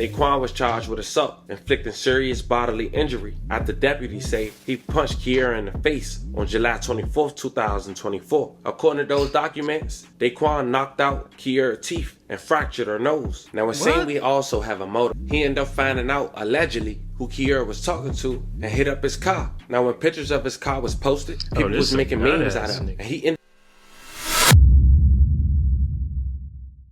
Daquan was charged with assault, inflicting serious bodily injury after deputies say he punched Kiera in the face on July 24, 2024. According to those documents, Daquan knocked out Kiera's teeth and fractured her nose. Now, it seems we also have a motive. He ended up finding out, allegedly, who Kiera was talking to and hit up his car. Now, when pictures of his car was posted, people was making memes out of it. And he ended.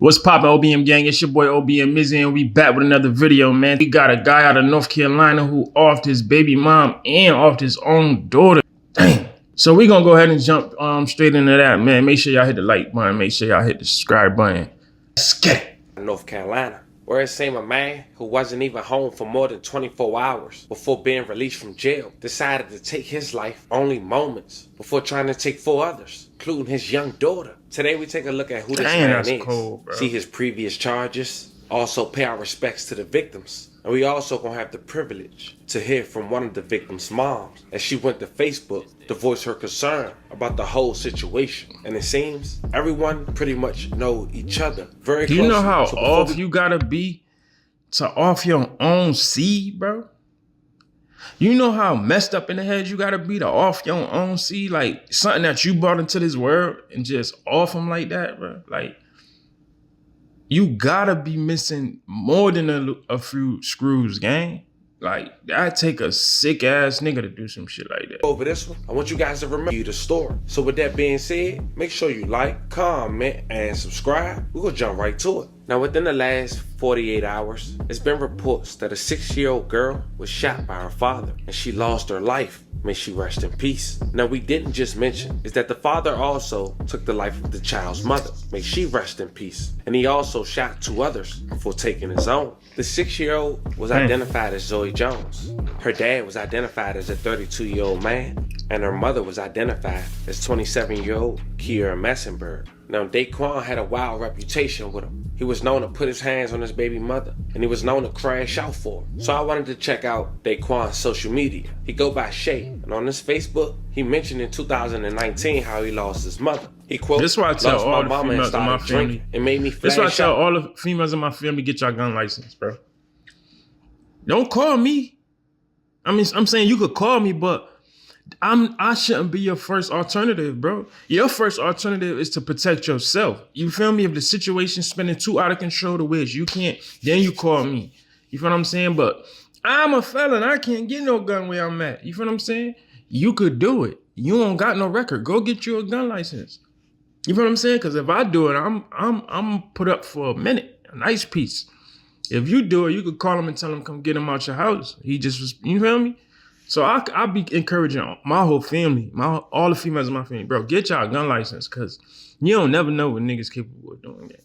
What's poppin', OBM gang? It's your boy OBM Mizzy, and we back with another video, man. We got a guy out of North Carolina who offed his baby mom and offed his own daughter. Dang. So we gonna go ahead and jump straight into that, man. Make sure y'all hit the like button. Make sure y'all hit the subscribe button. Let's get it. North Carolina, where it seemed a man who wasn't even home for more than 24 hours before being released from jail decided to take his life only moments before trying to take 4 others, including his young daughter. Today we take a look at who this man is, cold, see his previous charges, also pay our respects to the victims. And we also gonna have the privilege to hear from one of the victims' moms as she went to Facebook to voice her concern about the whole situation. And it seems everyone pretty much know each other very closely. Do you know how off you gotta be to off your own seed, bro? You know how messed up in the head you gotta be to off your own seed? Like something that you brought into this world and just off them like that, bro? Like, you gotta be missing more than a few screws, gang. Like, that take a sick ass nigga to do some shit like that. Over this one, I want you guys to remember you the story. So with that being said, make sure you like, comment, and subscribe. We're gonna jump right to it. Now, within the last 48 hours, there's been reports that a 6-year-old girl was shot by her father and she lost her life. May she rest in peace. Now, we didn't just mention is that the father also took the life of the child's mother. May she rest in peace. And he also shot 2 others before taking his own. The 6-year-old was identified as Zoe Jones. Her dad was identified as a 32-year-old man, and her mother was identified as 27-year-old Kiera Messenberg. Now, Daquan had a wild reputation with him. He was known to put his hands on his baby mother, and he was known to crash out for her. So I wanted to check out Daquan's social media. He go by Shay, and on his Facebook, he mentioned in 2019 how he lost his mother. He quote, "This is why I tell all the females in my family. It made me This is why I tell all the females in my family, get your gun license, bro. Don't call me. I mean, I'm saying you could call me, but I shouldn't be your first alternative, bro. Your first alternative is to protect yourself. You feel me? If the situation's spinning too out of control to which you can't, then you call me. You feel what I'm saying? But I'm a felon. I can't get no gun where I'm at. You feel what I'm saying? You could do it. You don't got no record. Go get you a gun license. You feel what I'm saying? Because if I do it, I'm put up for a minute, a nice piece. If you do it, you could call him and tell him come get him out your house. He just was, you feel me? So I be encouraging my whole family, all the females in my family, bro, get y'all gun license, because you don't never know what niggas capable of doing that.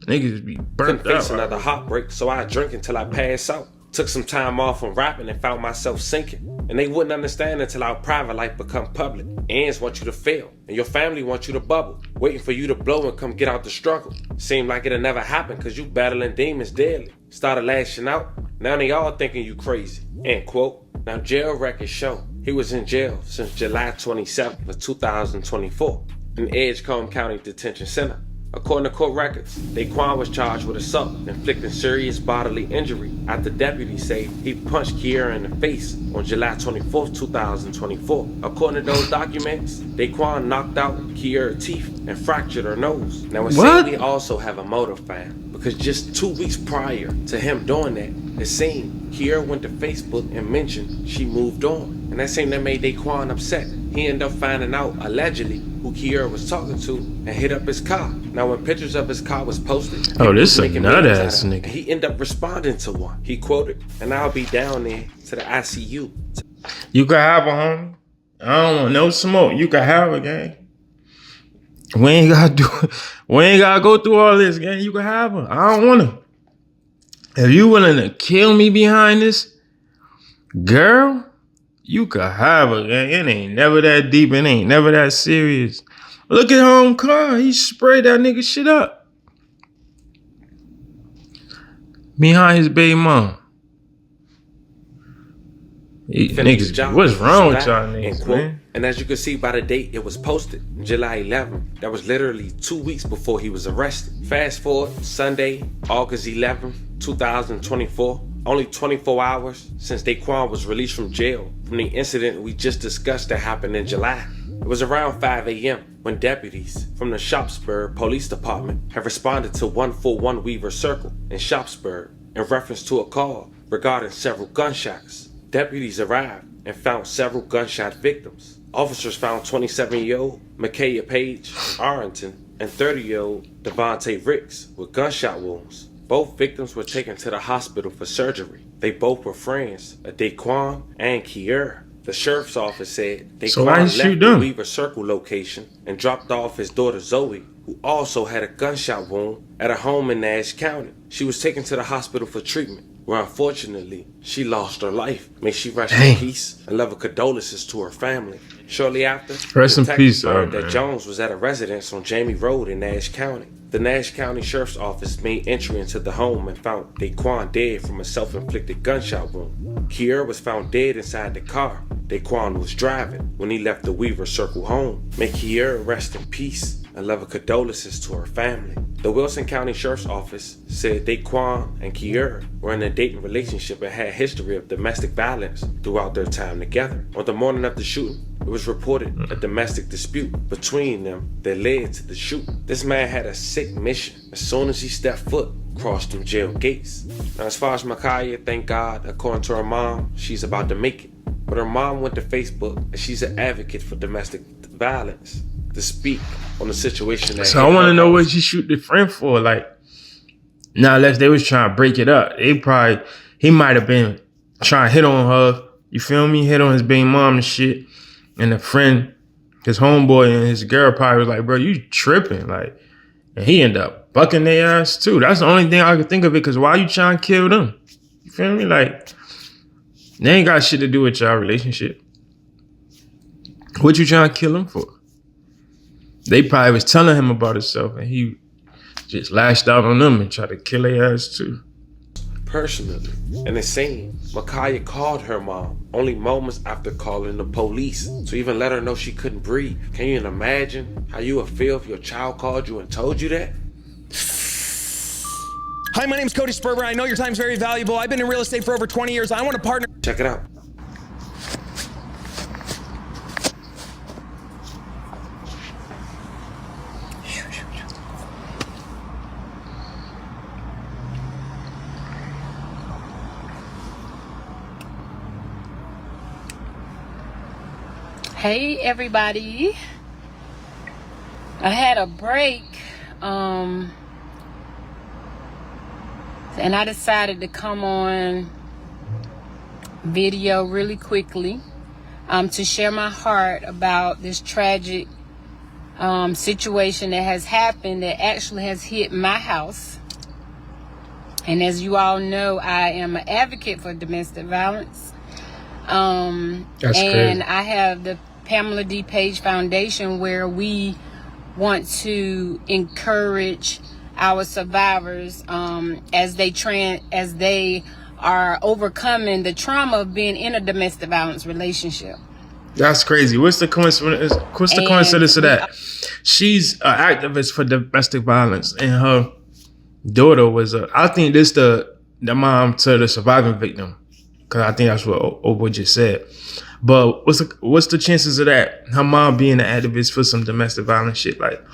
Niggas be burnt up. Face another heartbreak, so I drink until I pass out. Took some time off from rapping and found myself sinking. And they wouldn't understand until our private life become public. Ends want you to fail, and your family wants you to bubble, waiting for you to blow and come get out the struggle. Seemed like it'll never happen because you battling demons daily. Started lashing out, now they all thinking you crazy. End quote. Now, jail records show he was in jail since July 27th of 2024 in Edgecombe County Detention Center. According to court records, Daquan was charged with assault, inflicting serious bodily injury after deputies say he punched Kiera in the face on July 24, 2024. According to those documents, Daquan knocked out Kiera's teeth and fractured her nose. Now, it seems we also have a motive found, because just 2 weeks prior to him doing that, it seemed Kiera went to Facebook and mentioned she moved on. And that seemed that made Daquan upset. He ended up finding out, allegedly, who Kiera was talking to and hit up his car. Now, when pictures of his car was posted, this is a nut ass nigga. He ended up responding to one. He quoted, "And I'll be down there to the ICU." You can have her, homie. I don't want no smoke. You can have her, gang. We ain't gotta go through all this, gang. You can have her. I don't want her. If you willing to kill me behind this, girl, you could have her, gang. It ain't never that deep. It ain't never that serious. Look at Home Car. He sprayed that nigga shit up behind his baby mom. Niggas, what's wrong with y'all niggas, man? And as you can see by the date it was posted, July 11th, that was literally 2 weeks before he was arrested. Fast forward, Sunday, August 11th, 2024, only 24 hours since Daquan was released from jail from the incident we just discussed that happened in July. It was around 5 a.m. when deputies from the Shopsburg Police Department have responded to 141 Weaver Circle in Shopsburg in reference to a call regarding several gunshots. Deputies arrived and found several gunshot victims. Officers found 27-year-old Micaiah Page Arrington and 30-year-old Devontae Ricks with gunshot wounds. Both victims were taken to the hospital for surgery. They both were friends of Daquan and Kier. The sheriff's office said Daquan left the Weaver Circle location and dropped off his daughter Zoe, who also had a gunshot wound, at a home in Nash County. She was taken to the hospital for treatment, where unfortunately she lost her life. May she rest in peace and level condolences to her family. Shortly after, rest in peace, learned that Jones was at a residence on Jamie Road in Nash County. The Nash County Sheriff's Office made entry into the home and found Daquan dead from a self-inflicted gunshot wound. Kier was found dead inside the car Daquan was driving when he left the Weaver Circle home. May Kier rest in peace and level condolences to her family. The Wilson County Sheriff's Office said Daquan and Kier were in a dating relationship and had a history of domestic violence throughout their time together. On the morning of the shooting, it was reported a domestic dispute between them that led to the shooting. This man had a sick mission as soon as he stepped foot across them jail gates. Now, as far as Micaiah, thank God, according to her mom, she's about to make it. But her mom went to Facebook and she's an advocate for domestic violence to speak on the situation. That so I want to know what she shoot the friend for. Like, now, unless they was trying to break it up, he might have been trying to hit on her. You feel me? Hit on his baby mom and shit. And the friend, his homeboy and his girl probably was like, bro, you tripping. Like, and he ended up bucking their ass too. That's the only thing I could think of it, because why you trying to kill them? You feel me? Like, they ain't got shit to do with y'all relationship. What you trying to kill him for? They probably was telling him about himself and he just lashed out on them and tried to kill their ass too. Personally, and it's saying Micaiah called her mom only moments after calling the police to even let her know she couldn't breathe. Can you imagine how you would feel if your child called you and told you that? Hi, my name's Cody Sperber. I know your time's very valuable. I've been in real estate for over 20 years. I want to partner. Check it out. Hey everybody, I had a break and I decided to come on video really quickly to share my heart about this tragic situation that has happened, that actually has hit my house. And as you all know, I am an advocate for domestic violence. That's and crazy. I have the Pamela D. Page Foundation, where we want to encourage our survivors as they are overcoming the trauma of being in a domestic violence relationship. That's crazy. What's the coincidence? What's the coincidence of that? She's an activist for domestic violence, and her daughter was I think this the mom to the surviving victim, because I think that's what Obo just said. But what's the chances of that? Her mom being an activist for some domestic violence shit. Like,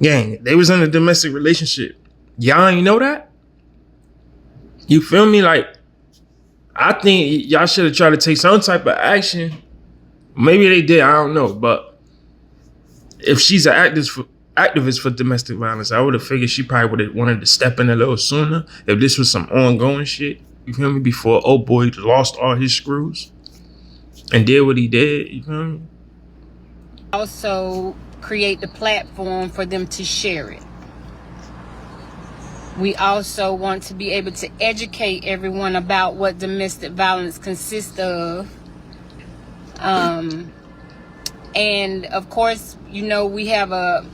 gang, they was in a domestic relationship. Y'all ain't know that? You feel me? Like, I think y'all should have tried to take some type of action. Maybe they did, I don't know. But if she's an activist for domestic violence, I would have figured she probably would have wanted to step in a little sooner if this was some ongoing shit. You feel me? Before old boy lost all his screws and did what he did. You feel me? Also create the platform for them to share it. We also want to be able to educate everyone about what domestic violence consists of. And of course, you know, we have a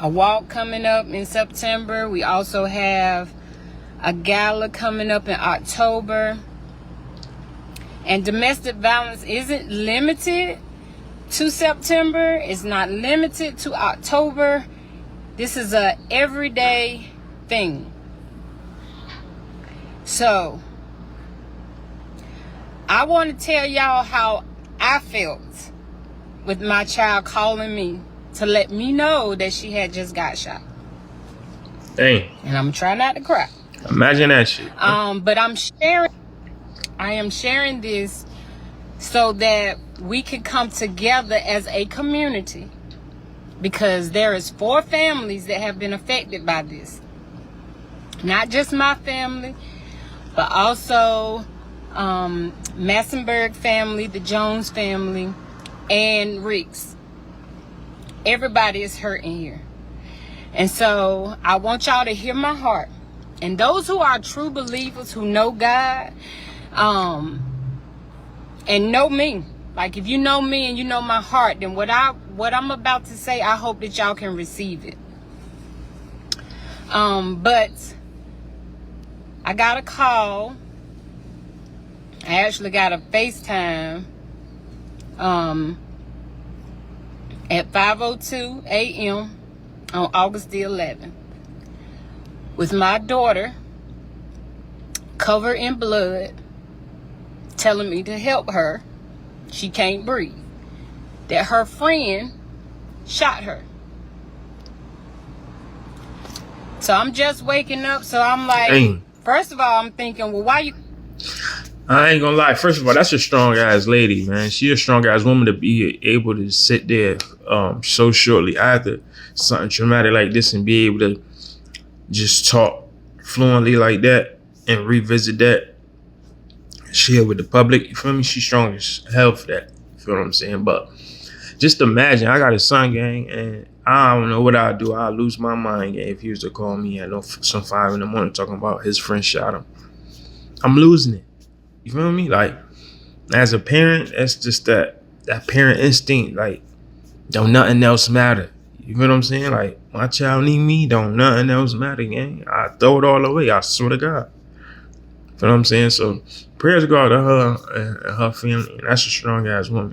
walk coming up in September. We also have a gala coming up in October. And domestic violence isn't limited to September. It's not limited to October. This is a everyday thing. So I want to tell y'all how I felt with my child calling me to let me know that she had just got shot. Dang. And I'm trying not to cry. Imagine that shit. But I am sharing this so that we can come together as a community, because there is 4 families that have been affected by this. Not just my family, but also Massenberg family, the Jones family, and Reeks. Everybody is hurting here. And so I want y'all to hear my heart. And those who are true believers, who know God, and know me, like if you know me and you know my heart, then what I'm about to say, I hope that y'all can receive it. But I got a call. I actually got a FaceTime at 5:02 a.m. on August the 11th with my daughter covered in blood, telling me to help her. She can't breathe. That her friend shot her. So I'm just waking up. So I'm like, Dang. First of all, I'm thinking, well, why you... I ain't gonna lie. First of all, that's a strong ass lady, man. She a strong ass woman to be able to sit there so shortly after something traumatic like this and be able to just talk fluently like that and revisit that shit with the public. You feel me? She's strong as hell for that. You feel what I'm saying? But just imagine, I got a son, gang, and I don't know what I'd do. I'd lose my mind, gang, if he was to call me at some 5 in the morning talking about his friend shot him. I'm losing it. You feel me? Like, as a parent, that's just that parent instinct. Like, don't nothing else matter. You feel what I'm saying? Like, my child need me, don't nothing else matter, gang. I throw it all away. I swear to God. You know what I'm saying? So, prayers go out to her and her family. And that's a strong ass woman.